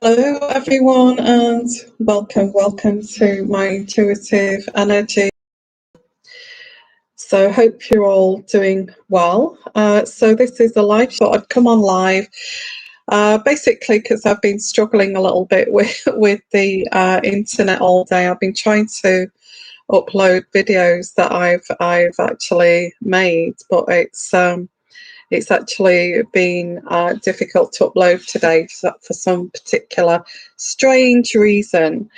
Hello, everyone, and welcome to my intuitive energy. So, hope you're all doing well. So, this is a live show. I've come on live basically because I've been struggling a little bit with the internet all day. I've been trying to upload videos that I've actually made, but it's actually been difficult to upload today for some particular strange reason.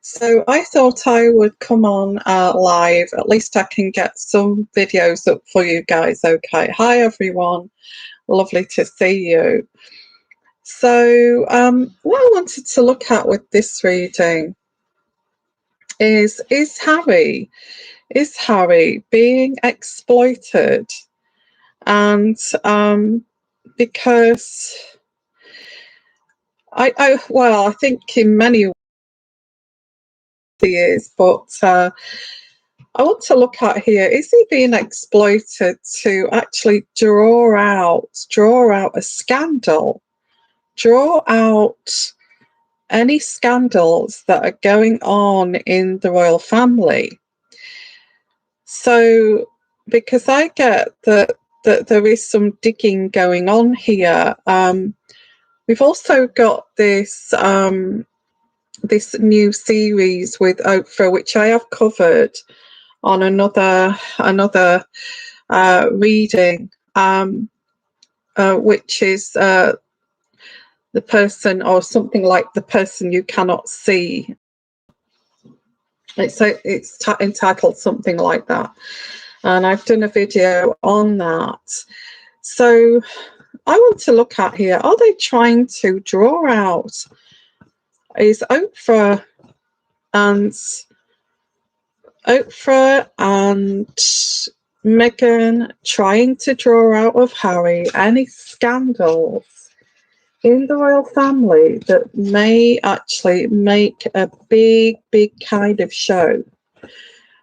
So I thought I would come on live. At least I can get some videos up for you guys. Okay. Hi, everyone. Lovely to see you. So what I wanted to look at with this reading is Harry being exploited? And because I think in many ways he is, but I want to look at here, is he being exploited to actually draw out a scandal, draw out any scandals that are going on in the royal family? So, because I get that there is some digging going on here. We've also got this this new series with Oprah, which I have covered on another reading, which is the person, or something like the person you cannot see. It's entitled something like that, and I've done a video on that. So I want to look at here, are they trying to draw out, is Oprah and Meghan trying to draw out of Harry any scandals in the royal family that may actually make a big kind of show,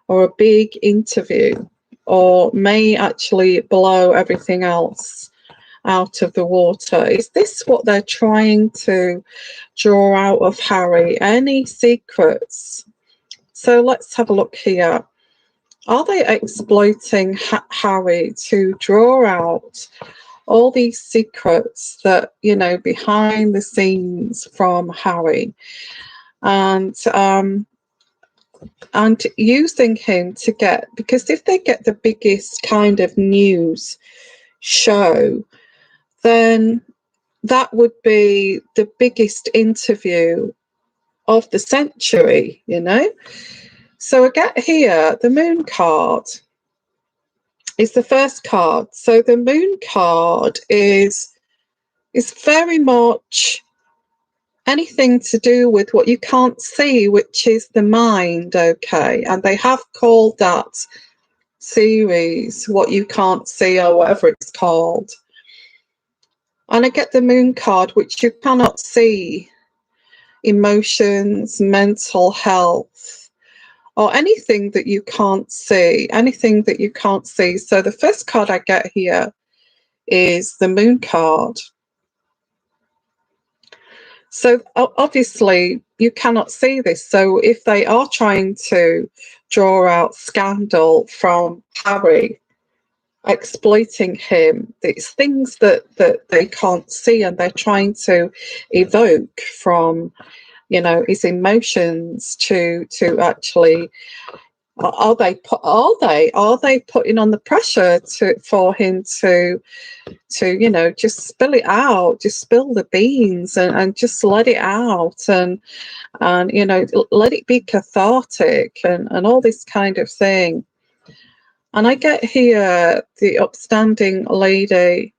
or a big interview, or may actually blow everything else out of the water? Is this what they're trying to draw out of Harry? Any secrets? So let's have a look here. Are they exploiting Harry to draw out all these secrets that, you know, behind the scenes from Harry, and using him to get, because if they get the biggest kind of news show, then that would be the biggest interview of the century, you know? So I get here, the moon card is the first card. So the moon card is very much anything to do with what you can't see, which is the mind, okay? And they have called that series What You Can't See, or whatever it's called. And I get the moon card, which you cannot see, emotions, mental health, or anything that you can't see, So the first card I get here is the moon card. So obviously you cannot see this. So if they are trying to draw out scandal from Harry, exploiting him, it's things that they can't see, and they're trying to evoke from, you know, his emotions to actually, are they putting on the pressure for him to you know, just spill it out, just spill the beans, and just let it out, and you know, let it be cathartic, and all this kind of thing. And I get here the upstanding lady.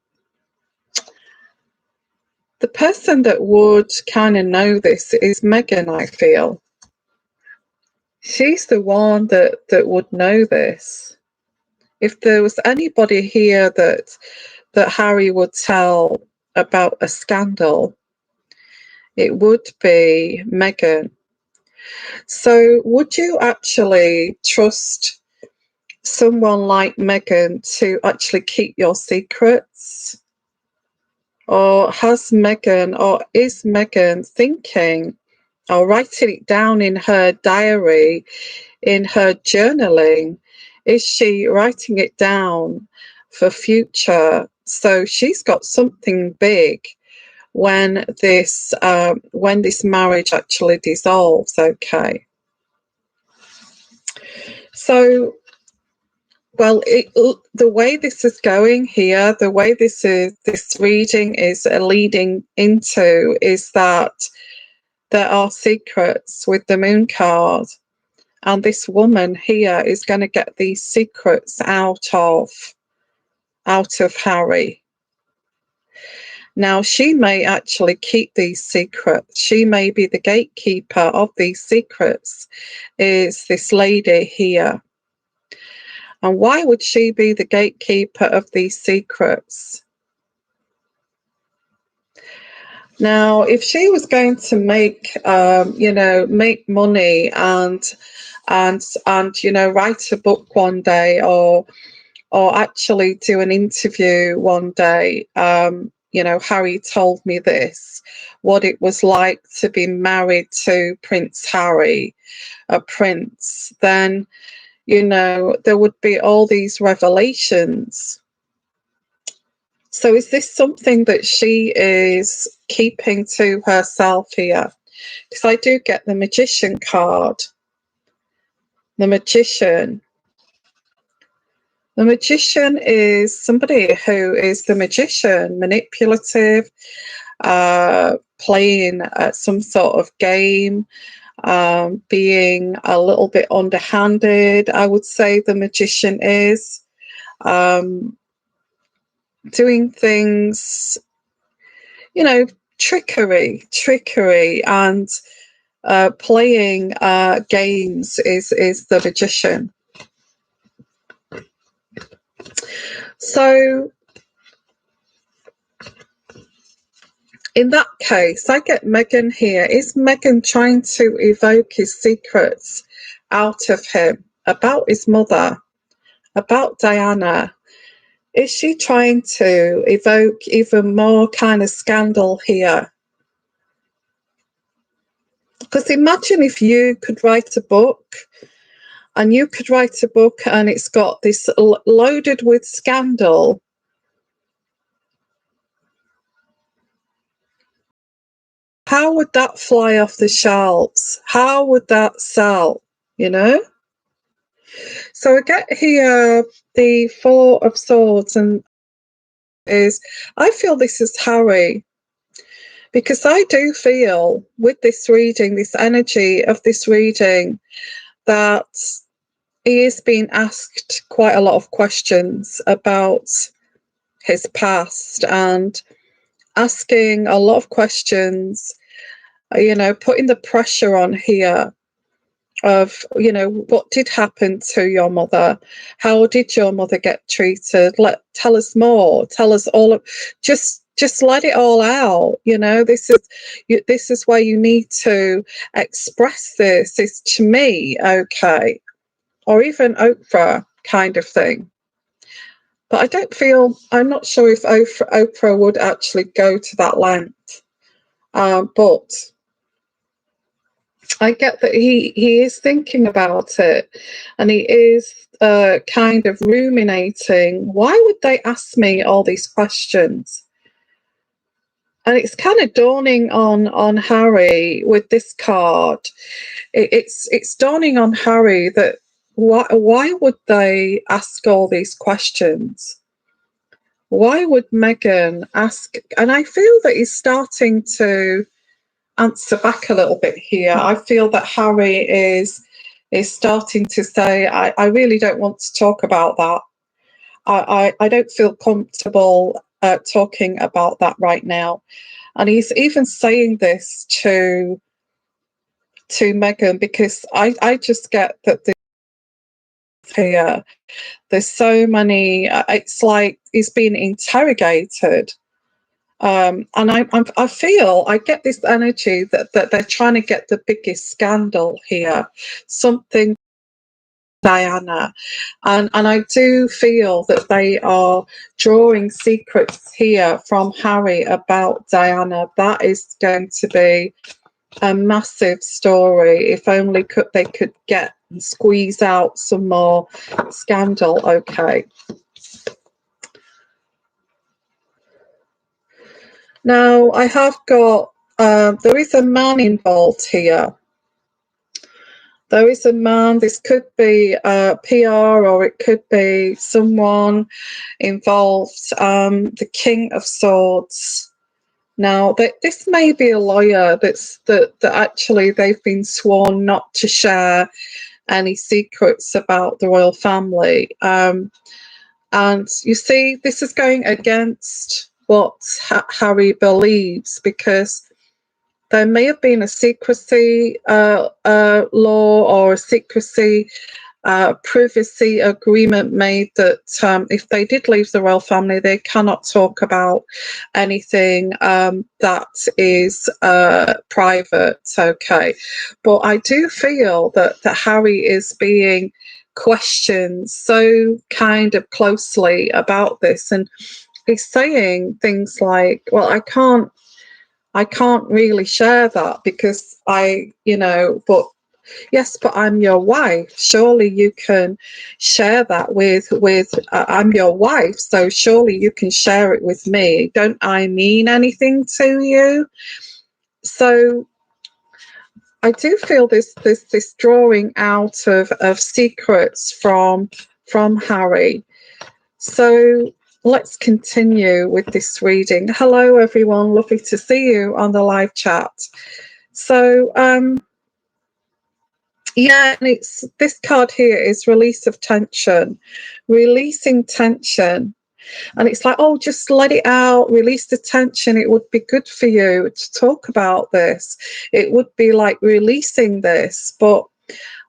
The person that would kind of know this is Meghan, I feel. She's the one that would know this. If there was anybody here that Harry would tell about a scandal, it would be Meghan. So would you actually trust someone like Meghan to actually keep your secrets? Or has Meghan, or is Meghan thinking or writing it down in her diary, in her journaling? Is she writing it down for future? So she's got something big when this marriage actually dissolves. Okay. So, well, the way this is going here, the way this reading is leading into, is that there are secrets with the moon card, and this woman here is going to get these secrets out of Harry. Now, she may actually keep these secrets. She may be the gatekeeper of these secrets, is this lady here. And why would she be the gatekeeper of these secrets? Now, if she was going to make, make money and write a book one day, or actually do an interview one day, Harry told me this, what it was like to be married to Prince Harry, a prince, then, there would be all these revelations. So is this something that she is keeping to herself here? Because I do get the Magician card. The Magician. The Magician is somebody who is the magician, manipulative, playing some sort of game, being a little bit underhanded, I would say the Magician is. Doing things, trickery, and playing games is the Magician. So in that case, I get Meghan here. Is Meghan trying to evoke his secrets out of him about his mother, about Diana? Is she trying to evoke even more kind of scandal here? Because imagine if you could write a book, and it's got this loaded with scandal. How would that fly off the shelves? How would that sell, So I get here the Four of Swords, and I feel this is Harry, because I do feel with this reading, this energy of this reading, that he is being asked quite a lot of questions about his past, and asking a lot of questions, putting the pressure on here of, what did happen to your mother? How did your mother get treated? Tell us more. Tell us all of, just let it all out. This is where you need to express this. Is to me, okay, or even Oprah kind of thing. But I'm not sure if Oprah would actually go to that length. But I get that he is thinking about it, and he is kind of ruminating. Why would they ask me all these questions? And it's kind of dawning on Harry with this card. It's dawning on Harry that why would they ask all these questions? Why would Meghan ask? And I feel that he's starting to answer back a little bit here. I feel that Harry is starting to say, I really don't want to talk about that. I don't feel comfortable talking about that right now. And he's even saying this to Meghan, because I just get that this here, there's so many, it's like he's being interrogated. And I feel, I get this energy that they're trying to get the biggest scandal here, something Diana, and I do feel that they are drawing secrets here from Harry about Diana. That is going to be a massive story. If only they could get and squeeze out some more scandal. Okay. Now I have got. There is a man involved here. There is a man. This could be PR, or it could be someone involved. The King of Swords. Now, this may be a lawyer that actually they've been sworn not to share any secrets about the royal family. And you see, this is going against what Harry believes, because there may have been a secrecy law or a secrecy privacy agreement made that if they did leave the royal family, they cannot talk about anything that is private. Okay, but I do feel that Harry is being questioned so kind of closely about this, and he's saying things like, well, I can't really share that because but yes, but I'm your wife. Surely you can share that with I'm your wife, so surely you can share it with me. Don't I mean anything to you? So I do feel this drawing out of secrets from Harry. So let's continue with this reading. Hello everyone, lovely to see you on the live chat. So yeah, and it's this card here is release of tension, releasing tension. And it's like, oh, just let it out, release the tension. It would be good for you to talk about this. It would be like releasing this. But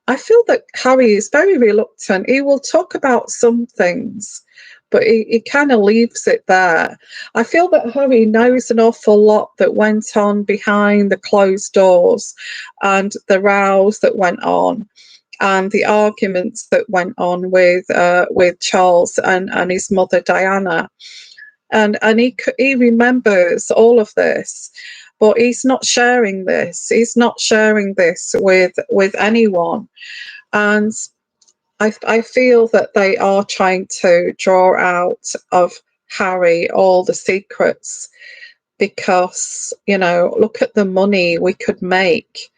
I feel that Harry is very reluctant. He will talk about some things, but he kind of leaves it there. I feel that Harry knows an awful lot that went on behind the closed doors, and the rows that went on, and the arguments that went on with Charles and his mother Diana, and he remembers all of this, but he's not sharing this. He's not sharing this with anyone, and I feel that they are trying to draw out of Harry all the secrets, because look at the money we could make.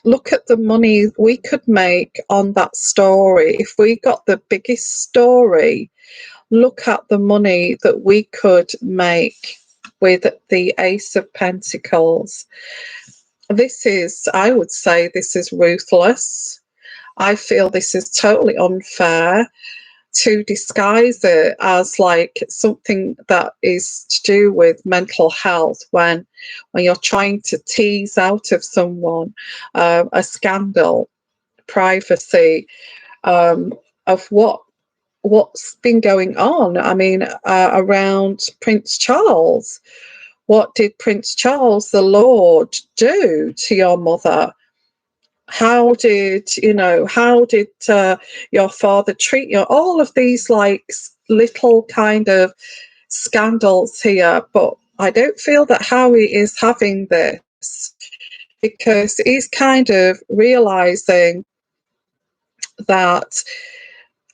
Look at the money we could make on that story. If we got the biggest story, look at the money that we could make with the Ace of Pentacles. I would say this is ruthless. I feel this is totally unfair to disguise it as like something that is to do with mental health, when you're trying to tease out of someone a scandal, privacy, of what's been going on. I mean, around Prince Charles. What did Prince Charles, the Lord, do to your mother? How did your father treat you? All of these like little kind of scandals here, but I don't feel that Harry is having this, because he's kind of realizing that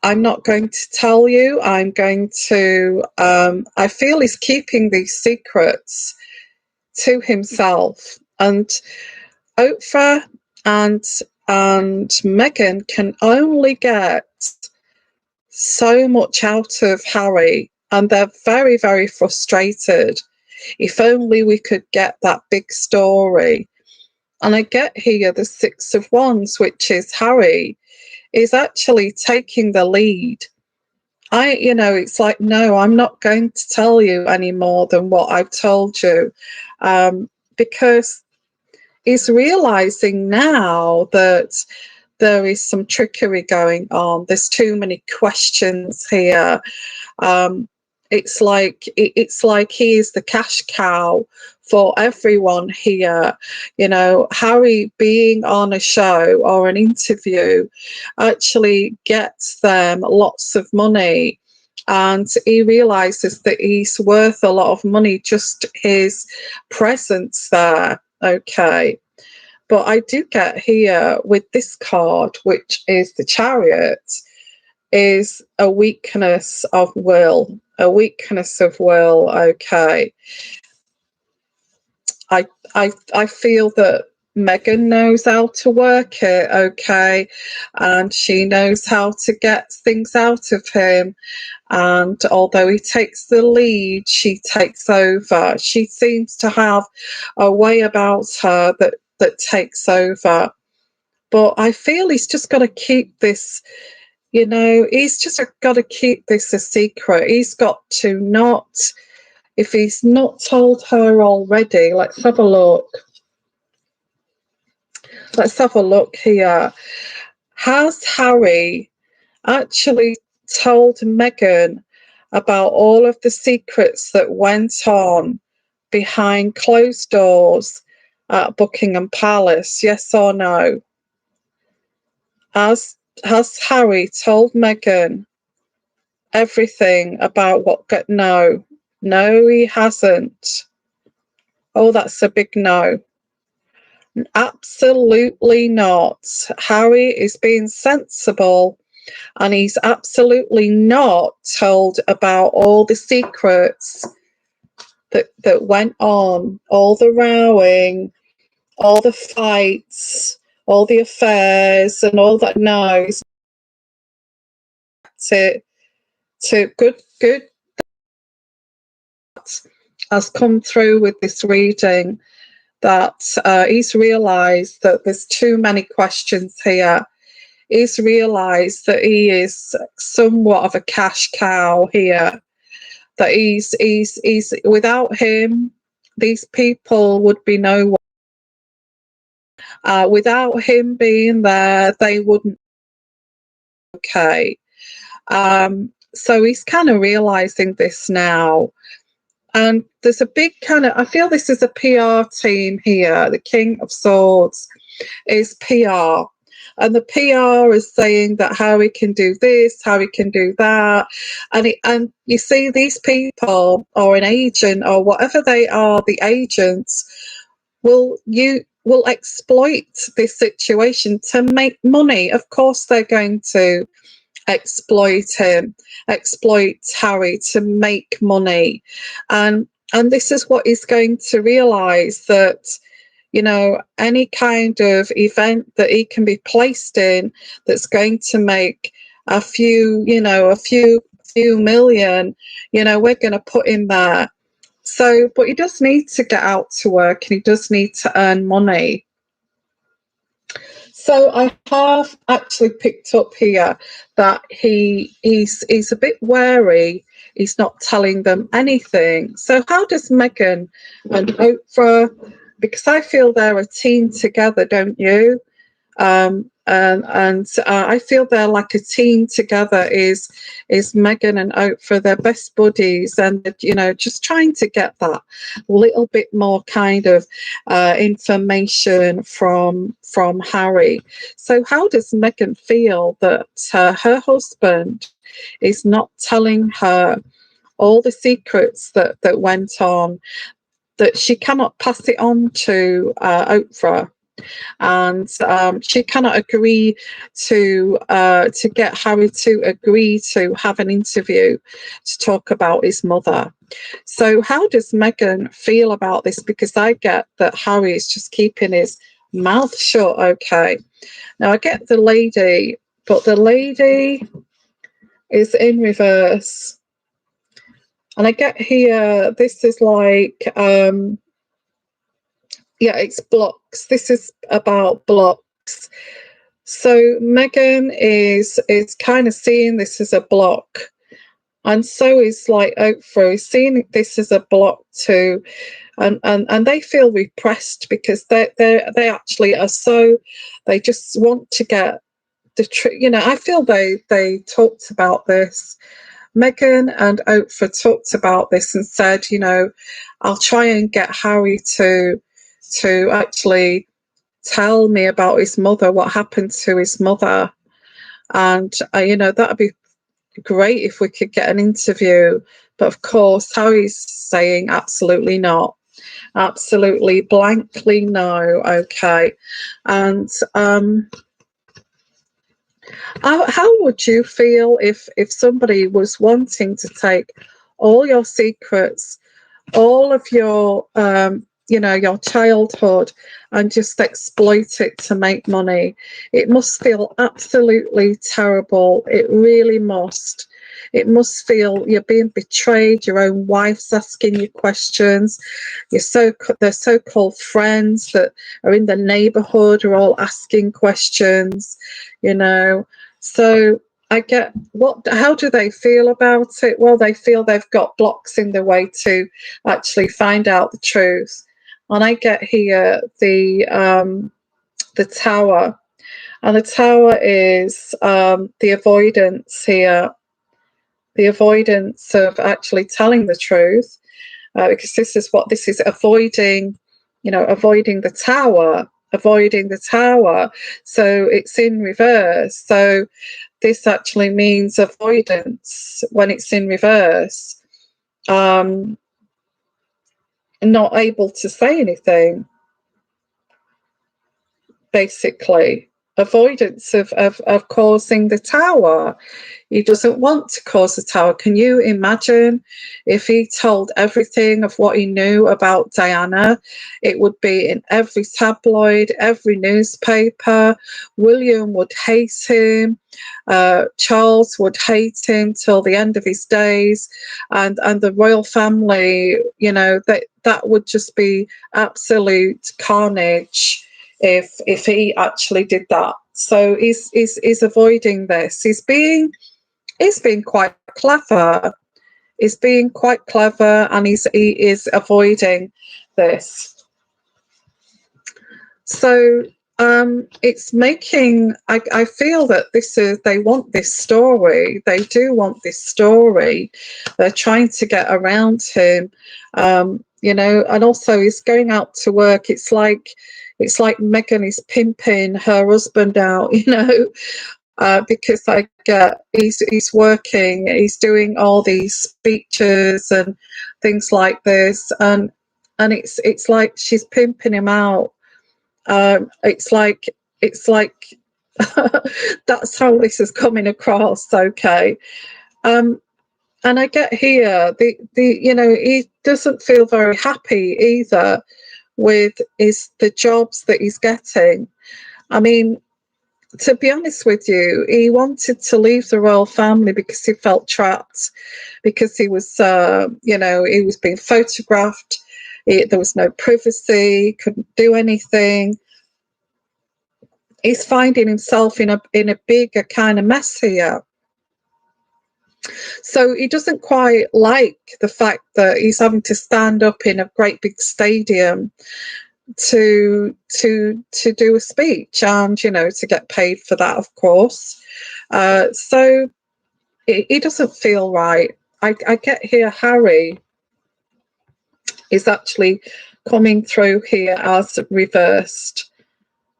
I'm not going to tell you. I'm going to. I feel he's keeping these secrets to himself, and Oprah and Meghan can only get so much out of Harry, and they're very, very frustrated. If only we could get that big story. And I get here the Six of Wands, which is Harry is actually taking the lead. It's like, no, I'm not going to tell you any more than what I've told you, because he's realizing now that there is some trickery going on. There's too many questions here. it's like he is the cash cow for everyone here. You know, Harry being on a show or an interview actually gets them lots of money, and he realizes that he's worth a lot of money, just his presence there. Okay. But I do get here with this card, which is the Chariot, is a weakness of will. A weakness of will. Okay. I feel that Meghan knows how to work it, okay, and she knows how to get things out of him. And although he takes the lead, she takes over. She seems to have a way about her that takes over. But I feel he's just got to keep this, you know, he's just got to keep this a secret. He's got to not, if he's not told her already, let's have a look. Let's have a look here. Has Harry actually told Meghan about all of the secrets that went on behind closed doors at Buckingham Palace? Yes or no? Has Harry told Meghan everything about what got? No. No, he hasn't. Oh, that's a big no. Absolutely not. Harry is being sensible, and he's absolutely not told about all the secrets that went on, all the rowing, all the fights, all the affairs, and all that. No, he's to good has come through with this reading, that he's realised that there's too many questions here. He's realised that he is somewhat of a cash cow here. That he's without him, these people would be nowhere. Without him being there, they wouldn't. Okay. So he's kind of realising this now. And there's a big kind of, I feel this is a PR team here. The King of Swords is PR. And the PR is saying that Harry can do this, Harry can do that. And you see these people, or an agent, or whatever they are, the agents, will exploit this situation to make money. Of course they're going to exploit Harry to make money. And this is what he's going to realise, that, you know, any kind of event that he can be placed in that's going to make a few million, you know, we're going to put him there. So, but he does need to get out to work, and he does need to earn money. So I have actually picked up here that he's a bit wary. He's not telling them anything. So how does Meghan and Oprah, because I feel they're a team together, don't you? I feel they're like a team together. Is Meghan and Oprah, they're best buddies, and you know, just trying to get that little bit more kind of information from Harry. So how does Meghan feel that her husband is not telling her all the secrets that went on, that she cannot pass it on to Oprah? And she cannot agree to get Harry to agree to have an interview to talk about his mother. So how does Meghan feel about this? Because I get that Harry is just keeping his mouth shut. Okay. Now I get the lady, but the lady is in reverse. And I get here, this is like, yeah, it's blocks. This is about blocks. So Meghan is kind of seeing this as a block, and so is like Oprah seeing this as a block too, and they feel repressed because they actually are so, they just want to get the truth. You know, I feel they talked about this Meghan and Oprah talked about this and said, you know, I'll try and get Harry to actually tell me about his mother, what happened to his mother. And, you know, that'd be great if we could get an interview. But of course, Harry's saying absolutely not. Absolutely blankly no. Okay. And how would you feel if somebody was wanting to take all your secrets, all of your you know, your childhood, and just exploit it to make money? It must feel absolutely terrible. It really must. It must feel you're being betrayed. Your own wife's asking you questions. Their so-called friends that are in the neighbourhood are all asking questions. You know, so I get how do they feel about it? Well, they feel they've got blocks in the way to actually find out the truth. And I get here the tower, and the tower is the avoidance here, the avoidance of actually telling the truth, because this is avoiding, you know, avoiding the tower, avoiding the tower. So it's in reverse. So this actually means avoidance when it's in reverse. Not able to say anything, basically. Avoidance of causing the tower. He doesn't want to cause a tower. Can you imagine if he told everything of what he knew about Diana? It would be in every tabloid, every newspaper. William would hate him. Charles would hate him till the end of his days. And the royal family, you know, that would just be absolute carnage if he actually did that. So he's avoiding this. He's being quite clever. He's being quite clever, and he is avoiding this. So it's making. I feel that they want this story. They do want this story. They're trying to get around him. You know, and also he's going out to work. It's like Meghan is pimping her husband out. You know. Because he's working, he's doing all these speeches and things like this, and it's like she's pimping him out. It's like that's how this is coming across. Okay, and I get here the you know, he doesn't feel very happy either with the jobs that he's getting. I mean, to be honest with you, he wanted to leave the royal family because he felt trapped, because he was, you know, he was being photographed. There was no privacy. He couldn't do anything. He's finding himself in a bigger kind of mess here. So he doesn't quite like the fact that he's having to stand up in a great big stadium to do a speech, and you know, to get paid for that, of course. So it doesn't feel right. I get here Harry is actually coming through here as reversed.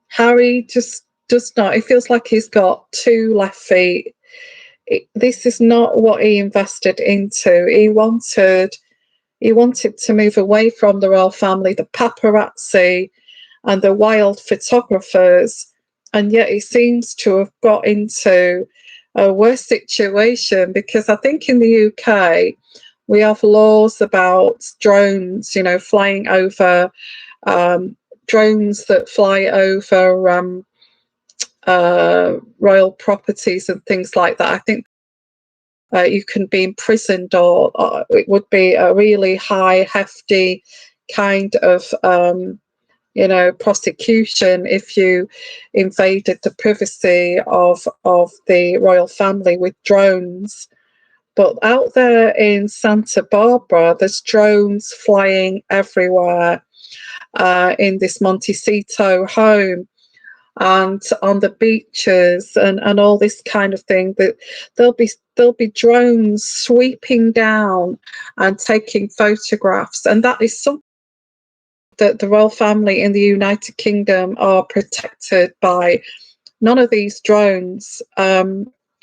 Harry just does not. It feels like he's got two left feet. This is not what he invested into. He wanted to move away from the royal family, the paparazzi and the wild photographers, and yet he seems to have got into a worse situation, because I think in the UK we have laws about drones, you know, flying over, drones that fly over royal properties and things like that. I think you can be imprisoned, or it would be a really high, hefty kind of, you know, prosecution if you invaded the privacy of the royal family with drones. But out there in Santa Barbara, there's drones flying everywhere in this Montecito home, and on the beaches, and all this kind of thing. That there'll be there'll be drones sweeping down and taking photographs, and that is something that the royal family in the United Kingdom are protected by. None of these drones.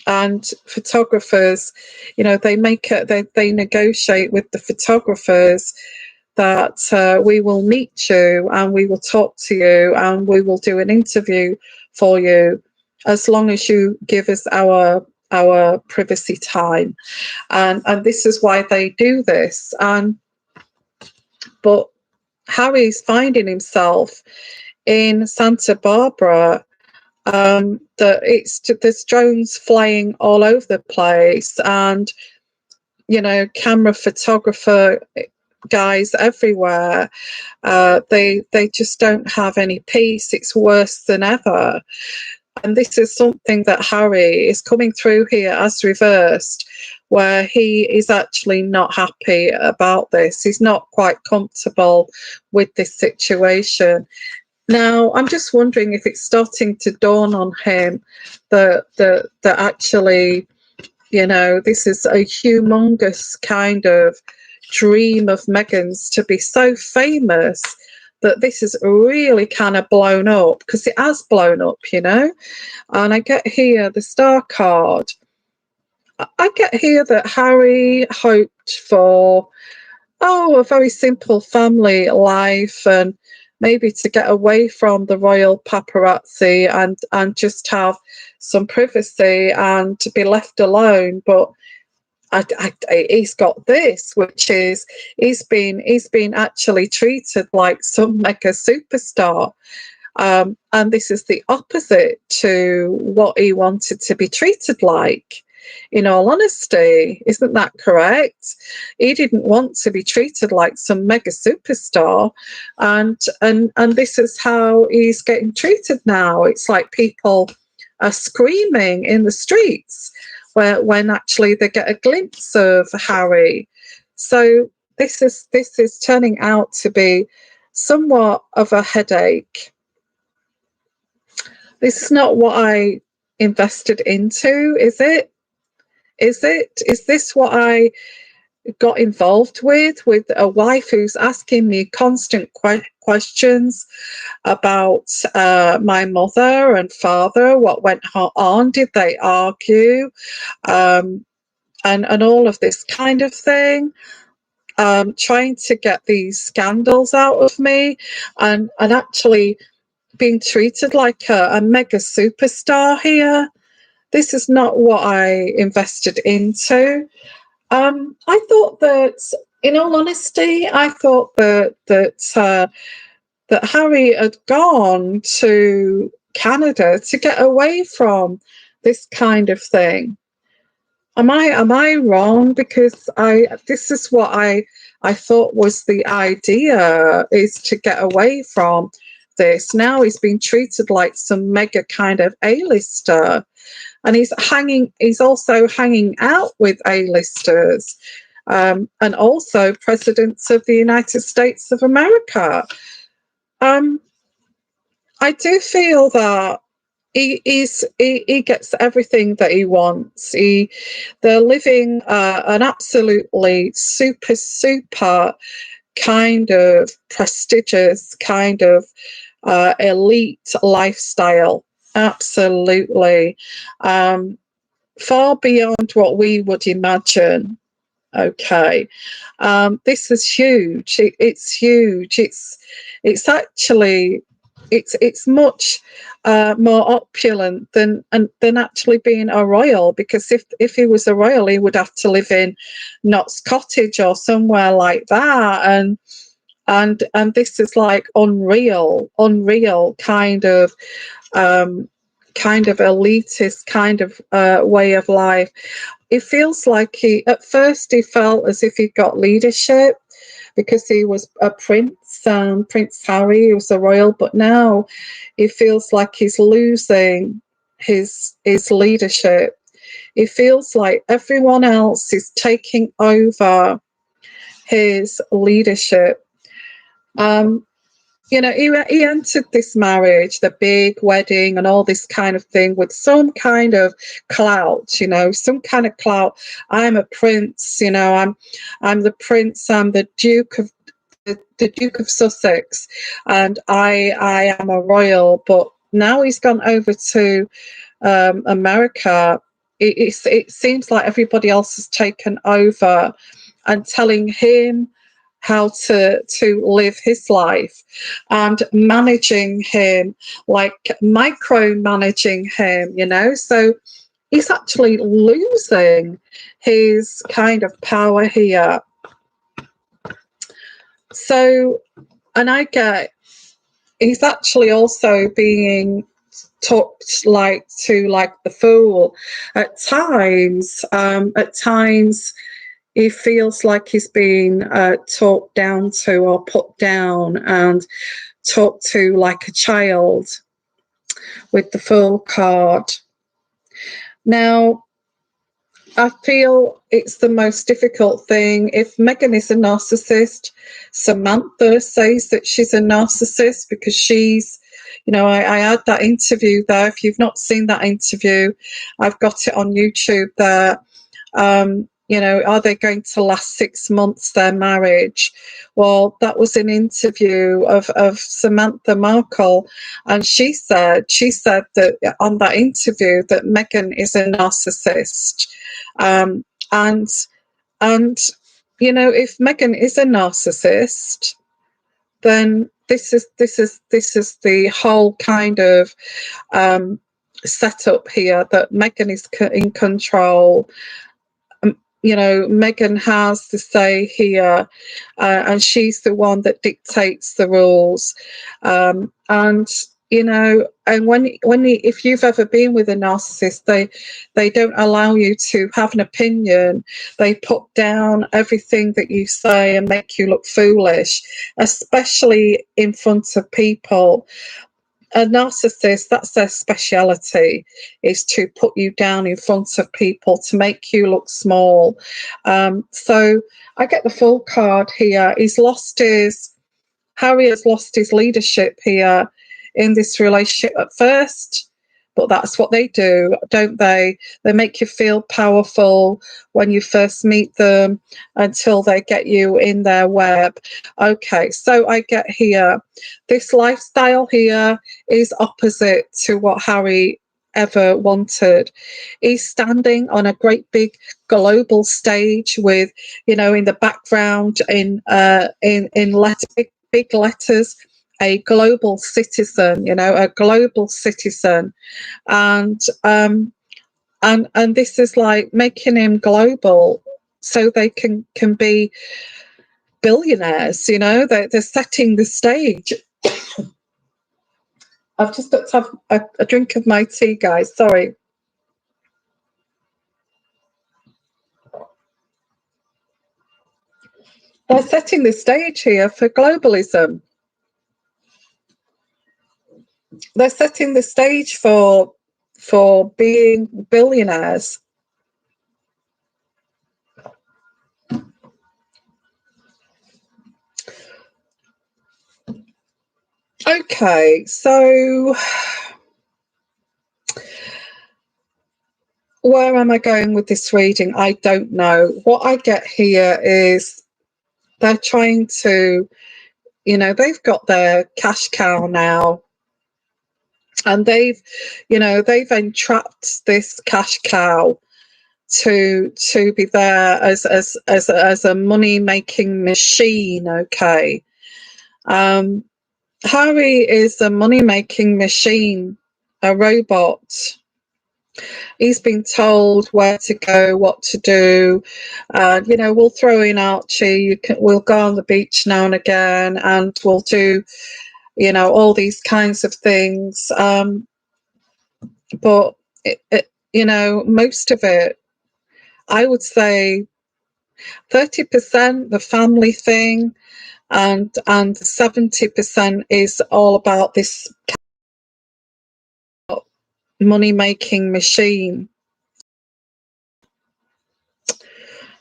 And photographers, they they negotiate with the photographers that we will meet you and we will talk to you and we will do an interview for you as long as you give us our privacy time. And this is why they do this. But Harry's finding himself in Santa Barbara, that there's drones flying all over the place, and camera photographer guys everywhere. They just don't have any peace. It's worse than ever, and this is something that Harry is coming through here as reversed, where he is actually not happy about this. He's not quite comfortable with this situation. Now, I'm just wondering if it's starting to dawn on him that actually, this is a humongous kind of dream of Meghan's to be so famous that this is really kind of blown up, because it has blown up, And I get here the star card. I get here that Harry hoped for, a very simple family life, and maybe to get away from the royal paparazzi and just have some privacy and to be left alone. But he's got this, which is he's been actually treated like some mega superstar. And this is the opposite to what he wanted to be treated like. In all honesty, isn't that correct? He didn't want to be treated like some mega superstar, and this is how he's getting treated now. It's like people are screaming in the streets when actually they get a glimpse of Harry. So this is turning out to be somewhat of a headache. This is not what I invested into, is it? Is this what I got involved with a wife who's asking me constant questions about my mother and father, what went on, did they argue, and all of this kind of thing, trying to get these scandals out of me, and actually being treated like a mega superstar here. This is not what I invested into. I thought that, in all honesty, I thought that Harry had gone to Canada to get away from this kind of thing. Am I wrong? Because this is what I thought was the idea, is to get away from this. Now he's been treated like some mega kind of A-lister. And he's also hanging out with A-listers, and also presidents of the United States of America. I do feel that he gets everything that he wants. They're living an absolutely super kind of prestigious, kind of elite lifestyle. Absolutely. Far beyond what we would imagine. Okay. This is huge. It's huge. It's actually it's much more opulent than actually being a royal, because if he was a royal, he would have to live in Knott's Cottage or somewhere like that, and this is like unreal kind of elitist kind of way of life. It feels like at first he felt as if he got leadership because he was a prince, Prince Harry, he was a royal, but now it feels like he's losing his leadership. It feels like everyone else is taking over his leadership. you know, he entered this marriage, the big wedding and all this kind of thing, with some kind of clout, you know, some kind of clout. I'm a prince, you know, I'm the prince, I'm the Duke of the Duke of Sussex, and I am a royal. But now he's gone over to America. It seems like everybody else has taken over and telling him how to live his life and managing him, like micromanaging him, you know. So he's actually losing his kind of power here. So, and I get he's actually also being talked like the fool at times. At times he feels like he's been talked down to or put down and talked to like a child with the Fool card. Now, I feel it's the most difficult thing. If Meghan is a narcissist, Samantha says that she's a narcissist because she's, you know, I had that interview there. If you've not seen that interview, I've got it on YouTube there. You know, are they going to last 6 months, their marriage? Well, that was an interview of Samantha Markle, and she said that on that interview that Meghan is a narcissist. Um, and and you know, if Meghan is a narcissist, then this is the whole kind of setup here, that Meghan is in control. You know, Meghan has the say here, and she's the one that dictates the rules. And you know, and if you've ever been with a narcissist, they don't allow you to have an opinion. They put down everything that you say and make you look foolish, especially in front of people. A narcissist, that's their speciality, is to put you down in front of people to make you look small. So I get the Fool card here. Harry has lost his leadership here in this relationship at first, but that's what they do, don't they? They make you feel powerful when you first meet them until they get you in their web. Okay, so I get here, this lifestyle here is opposite to what Harry ever wanted. He's standing on a great big global stage with, you know, in the background in big letters, a global citizen, you know, a global citizen. And and this is like making him global so they can be billionaires, you know. They're setting the stage. I've just got to have a drink of my tea, guys, sorry. They're setting the stage here for globalism. They're setting the stage for being billionaires. Okay, so where am I going with this reading? I don't know. What I get here is they're trying to, you know, they've got their cash cow now, and they've entrapped this cash cow to be there as a money making machine. Okay, Harry is a money making machine, a robot. He's been told where to go, what to do. You know, we'll throw in Archie. We'll go on the beach now and again, and we'll do, you know, all these kinds of things. But you know, most of it, I would say, 30% the family thing, and 70% is all about this money making machine.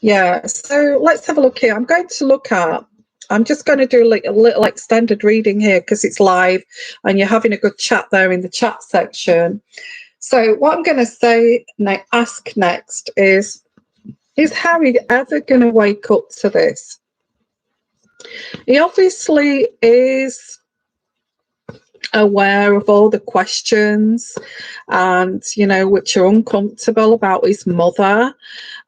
Yeah, so let's have a look here. I'm going to look at I'm just going to do like a little extended reading here because it's live and you're having a good chat there in the chat section. So what I'm going to say, ask next is Harry ever going to wake up to this? He obviously is aware of all the questions and, you know, which are uncomfortable about his mother.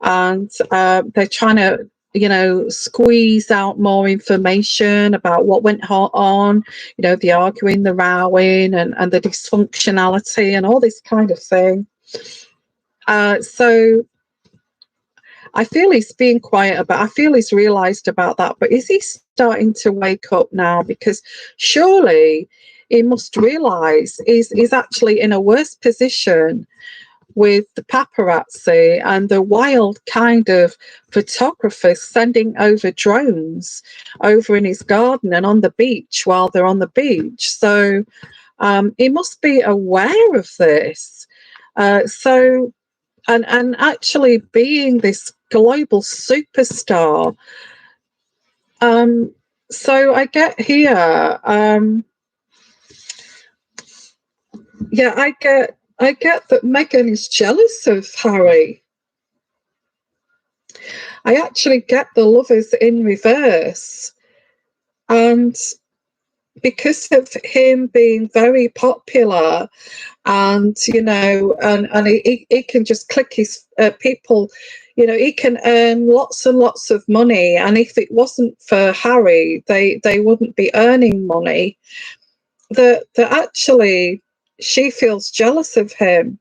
And they're trying to, you know, squeeze out more information about what went on, you know, the arguing, the rowing, and the dysfunctionality and all this kind of thing. So I feel he's being quiet about, I feel he's realised about that, but is he starting to wake up now? Because surely he must realise he's actually in a worse position with the paparazzi and the wild kind of photographers sending over drones over in his garden and on the beach while they're on the beach. So he must be aware of this. And actually being this global superstar. So I get here, yeah, I get that Meghan is jealous of Harry. I actually get the lovers in reverse. And because of him being very popular and, you know, and he can just click his people, you know, he can earn lots and lots of money. And if it wasn't for Harry, they wouldn't be earning money. That actually she feels jealous of him.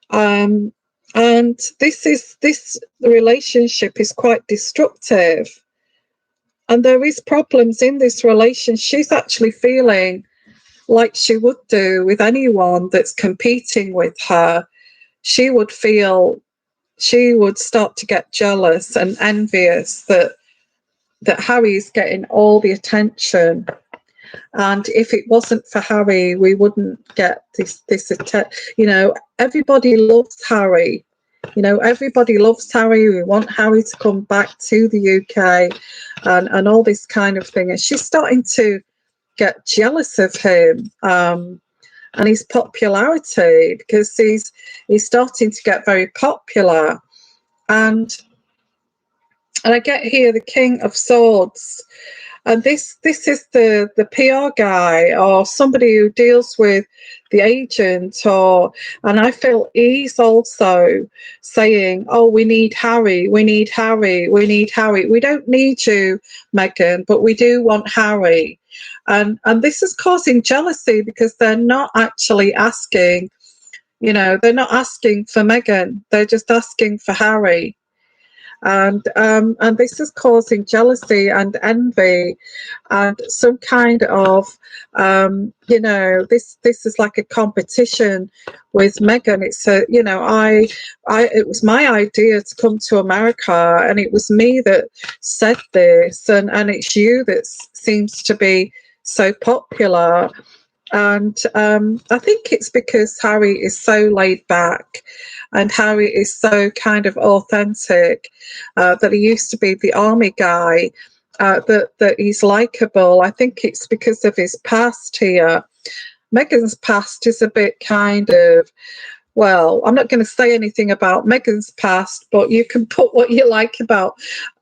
And this relationship is quite destructive. And there is problems in this relationship. She's actually feeling like she would do with anyone that's competing with her. She would start to get jealous and envious that Harry's getting all the attention. And if it wasn't for Harry, we wouldn't get this you know, everybody loves Harry. You know, everybody loves Harry. We want Harry to come back to the UK and all this kind of thing. And she's starting to get jealous of him and his popularity, because he's starting to get very popular. And I get here the King of Swords. And this is the PR guy or somebody who deals with the agent, and I feel he's also saying, oh, we need Harry, we need Harry, we need Harry. We don't need you, Meghan, but we do want Harry. And this is causing jealousy because they're not actually asking, you know, they're not asking for Meghan, they're just asking for Harry. And this is causing jealousy and envy and some kind of, you know, this is like a competition with Meghan. It's a, you know, it was my idea to come to America, and it was me that said this, and it's you that seems to be so popular. And I think it's because Harry is so laid back and Harry is so kind of authentic, that he used to be the army guy, that he's likeable. I think it's because of his past here. Meghan's past is a bit kind of, well, I'm not going to say anything about Meghan's past, but you can put what you like about,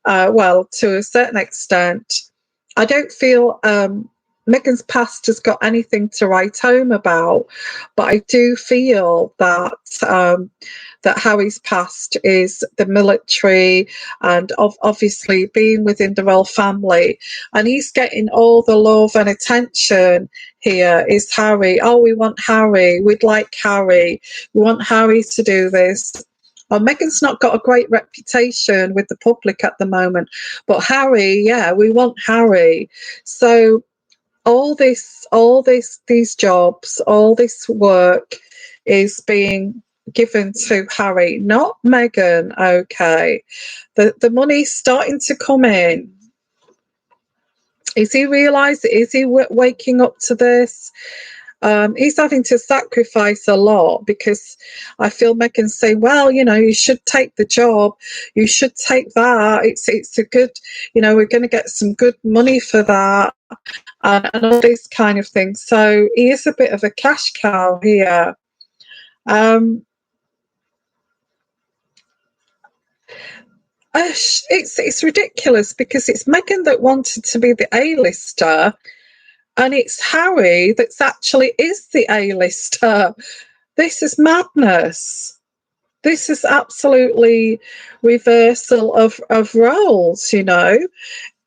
well, to a certain extent. I don't feel Meghan's past has got anything to write home about, but I do feel that that Harry's past is the military and obviously being within the royal family, and he's getting all the love and attention here. Is Harry? Oh, we want Harry. We'd like Harry. We want Harry to do this. Well, Meghan's not got a great reputation with the public at the moment, but Harry, yeah, we want Harry. So these jobs, all this work is being given to Harry, not Meghan. Okay, the money's starting to come in. Is he realising? Is he waking up to this? He's having to sacrifice a lot because I feel Meghan's saying, well, you know, you should take the job, you should take that. It's a good, you know, we're going to get some good money for that, and all these kind of things. So he is a bit of a cash cow here. It's ridiculous because it's Meghan that wanted to be the A-lister, and it's Harry that's actually is the A-lister. This is madness. This is absolutely reversal of roles, you know.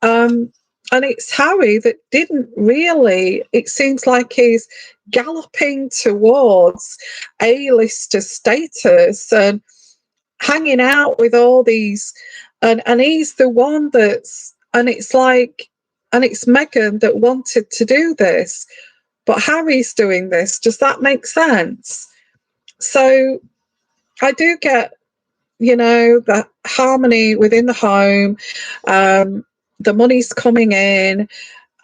And it's Harry that didn't really, it seems like he's galloping towards A-lister status and hanging out with all these, and he's the one that's, and it's like, and it's Meghan that wanted to do this, but Harry's doing this. Does that make sense? So I do get, you know, the harmony within the home, the money's coming in,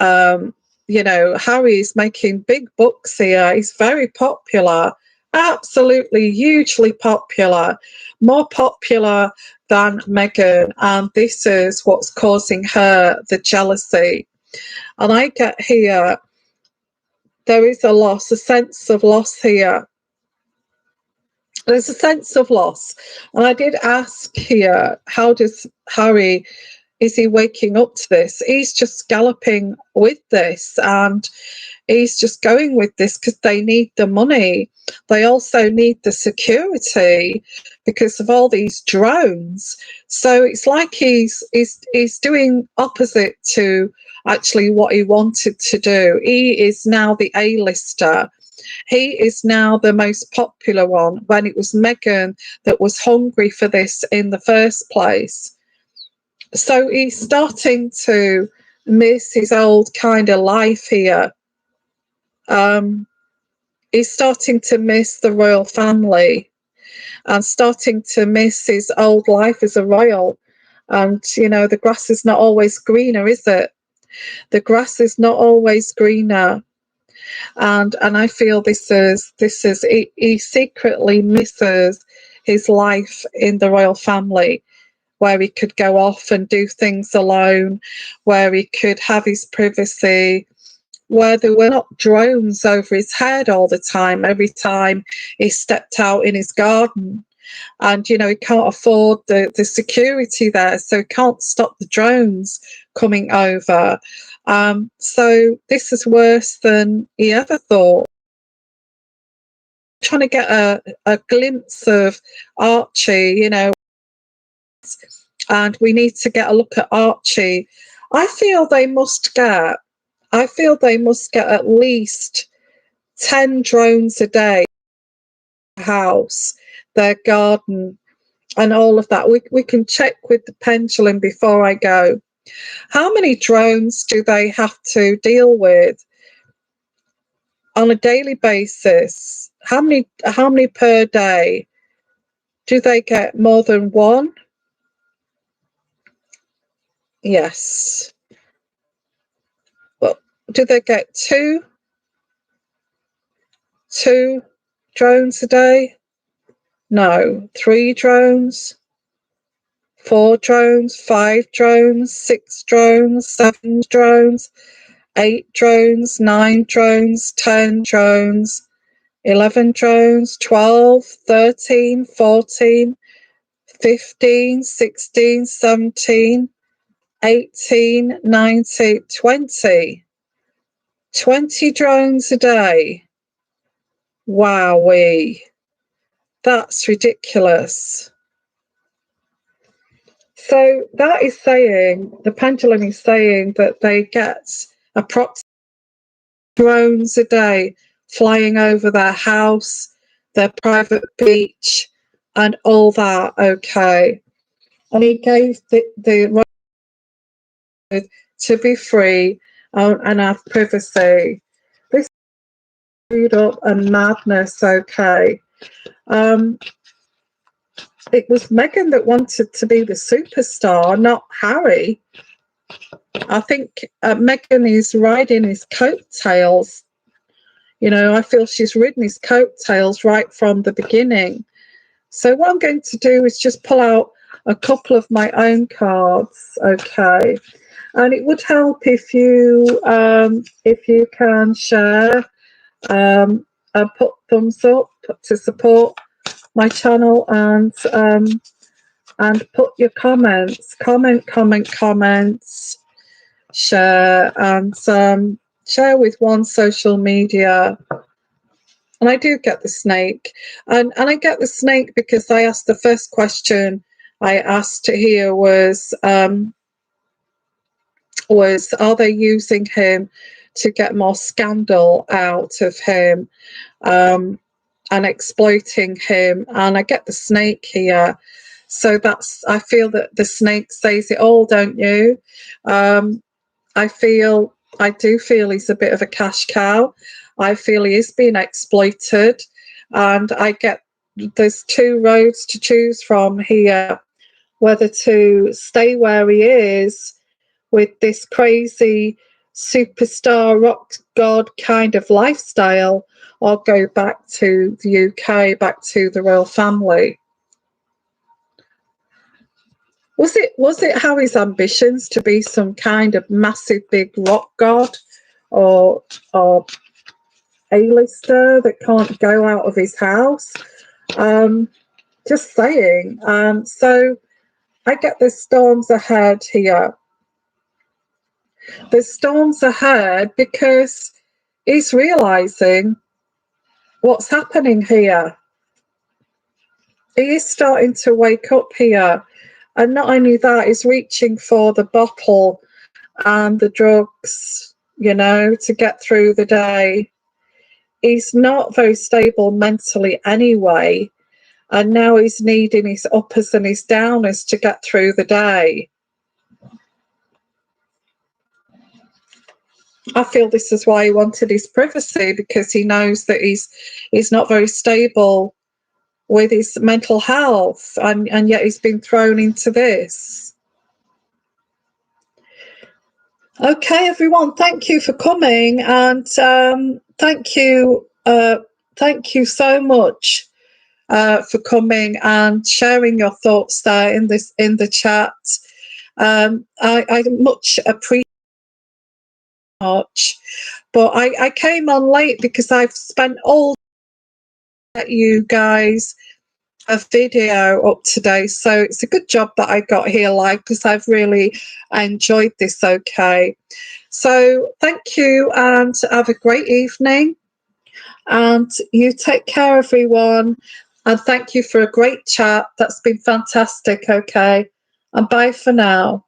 you know, Harry's making big bucks here. He's very popular, absolutely hugely popular, more popular than Meghan, and this is what's causing her the jealousy. And I get here, there is a loss, a sense of loss here. There's a sense of loss. And I did ask here, how does Harry, is he waking up to this? He's just galloping with this, and he's just going with this because they need the money. They also need the security because of all these drones. So it's like he's doing opposite to actually what he wanted to do. He is now the A-lister. He is now the most popular one, when it was Meghan that was hungry for this in the first place. So he's starting to miss his old kind of life here. He's starting to miss the royal family and starting to miss his old life as a royal. And, you know, the grass is not always greener, is it? The grass is not always greener. And I feel this is he secretly misses his life in the royal family, where he could go off and do things alone, where he could have his privacy, where there were not drones over his head all the time, every time he stepped out in his garden. And, you know, he can't afford the security there, so he can't stop the drones coming over. So this is worse than he ever thought. Trying to get a glimpse of Archie, you know, and we need to get a look at Archie. I feel they must get at least 10 drones a day, house, their garden, and all of that. We can check with the pendulum before I go. How many drones do they have to deal with on a daily basis? How many per day? Do they get more than one? Yes. Well, do they get two drones a day? No. 3 drones? 4 drones? 5 drones? 6 drones? 7 drones? 8 drones? 9 drones? 10 drones? 11 drones? 12? 13? 14? 15? 16? 17? 18? 19? 20? 20 drones a day. Wowee. That's ridiculous. So that is saying, the pendulum is saying that they get approximately drones a day flying over their house, their private beach, and all that. Okay. And he gave the right to be free and have privacy. This is screwed up and madness. Okay. It was Meghan that wanted to be the superstar, not Harry. I think Meghan is riding his coattails. You know, I feel she's ridden his coattails right from the beginning. So what I'm going to do is just pull out a couple of my own cards, okay? And it would help if you can share and put thumbs up to support my channel, and put your comments, comments, share, and share with one social media. And I do get the snake, and I get the snake because I asked the first question I asked here was are they using him to get more scandal out of him, and exploiting him? And I get the snake here. So I feel that the snake says it all, don't you? I do feel he's a bit of a cash cow. I feel he is being exploited, and there's two roads to choose from here, whether to stay where he is with this crazy superstar rock god kind of lifestyle, or go back to the UK, back to the royal family. Was it Harry's ambitions to be some kind of massive big rock god, or A-lister that can't go out of his house? Just saying. So I get the storms ahead here. There's storms ahead because he's realising what's happening here. He is starting to wake up here. And not only that, he's reaching for the bottle and the drugs, you know, to get through the day. He's not very stable mentally anyway. And now he's needing his uppers and his downers to get through the day. I feel this is why he wanted his privacy, because he knows that he's not very stable with his mental health, and yet he's been thrown into this. Okay, everyone, thank you for coming, and thank you so much for coming and sharing your thoughts there in the chat. I much appreciate much, but I came on late because I've spent all you guys a video up today, so it's a good job that I got here live, because I've really enjoyed this. Okay, so thank you and have a great evening, and you take care, everyone, and thank you for a great chat. That's been fantastic. Okay, and bye for now.